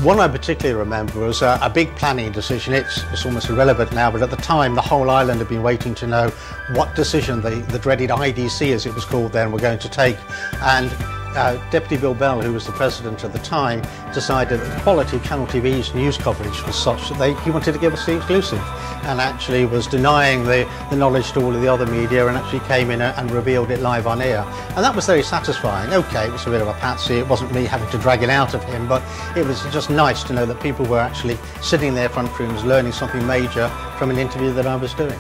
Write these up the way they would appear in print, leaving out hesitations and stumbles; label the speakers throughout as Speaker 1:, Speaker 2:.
Speaker 1: One I particularly remember was a big planning decision. It's almost irrelevant now, but at the time the whole island had been waiting to know what decision the dreaded IDC, as it was called then, were going to take. And Deputy Bill Bell, who was the president at the time, decided that the quality of Channel TV's news coverage was such that he wanted to give us the exclusive, and actually was denying the knowledge to all of the other media, and actually came in and revealed it live on air. And that was very satisfying. Okay, it was a bit of a patsy, it wasn't me having to drag it out of him, but it was just nice to know that people were actually sitting in their front rooms learning something major from an interview that I was doing.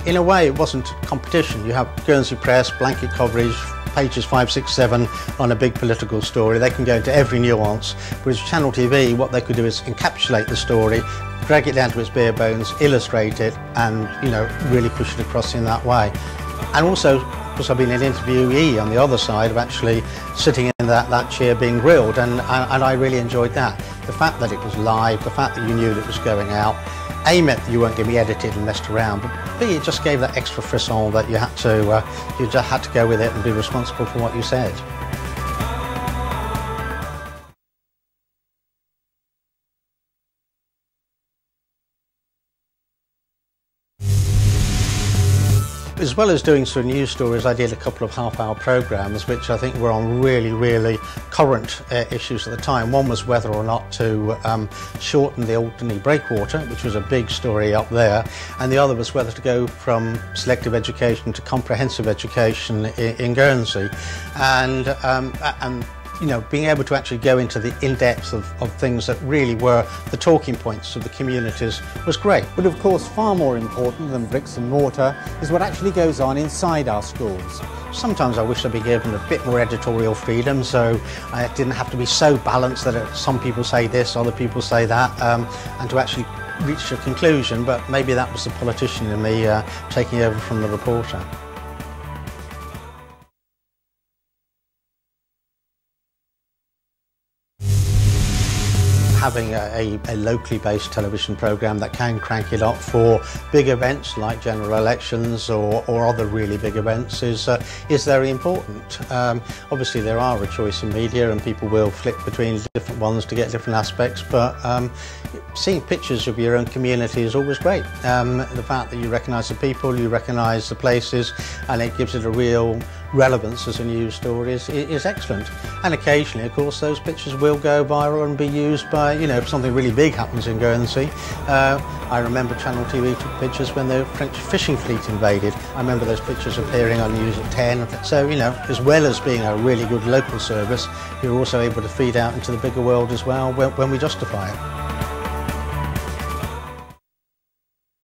Speaker 1: In a way, it wasn't competition. You have Guernsey Press, blanket coverage, pages 5, 6, 7 on a big political story. They can go into every nuance. Whereas Channel TV, what they could do is encapsulate the story, drag it down to its bare bones, illustrate it, and really push it across in that way. And also, because I've been an interviewee on the other side of actually sitting in that chair being grilled, and I really enjoyed that. The fact that it was live, the fact that you knew that it was going out, A, meant that you weren't going to be edited and messed around, but B, it just gave that extra frisson that you just had to go with it and be responsible for what you said. As well as doing sort of news stories, I did a couple of half-hour programmes which I think were on really current issues at the time. One was whether or not to shorten the Alderney breakwater, which was a big story up there, and the other was whether to go from selective education to comprehensive education in Guernsey. And being able to actually go into the in-depth of things that really were the talking points of the communities was great.
Speaker 2: But of course, far more important than bricks and mortar is what actually goes on inside our schools.
Speaker 1: Sometimes I wish I'd be given a bit more editorial freedom, so I didn't have to be so balanced that some people say this, other people say that, and to actually reach a conclusion. But maybe that was the politician in me taking over from the reporter. Having a locally based television programme that can crank it up for big events like general elections or other really big events is very important. Obviously there are a choice in media and people will flick between different ones to get different aspects, but seeing pictures of your own community is always great. The fact that you recognise the people, you recognise the places, and it gives it a real relevance as a news story is excellent. And occasionally, of course, those pictures will go viral and be used by, if something really big happens in Guernsey. I remember Channel TV took pictures when the French fishing fleet invaded. I remember those pictures appearing on News at 10. So, as well as being a really good local service, you're also able to feed out into the bigger world as well when we justify it.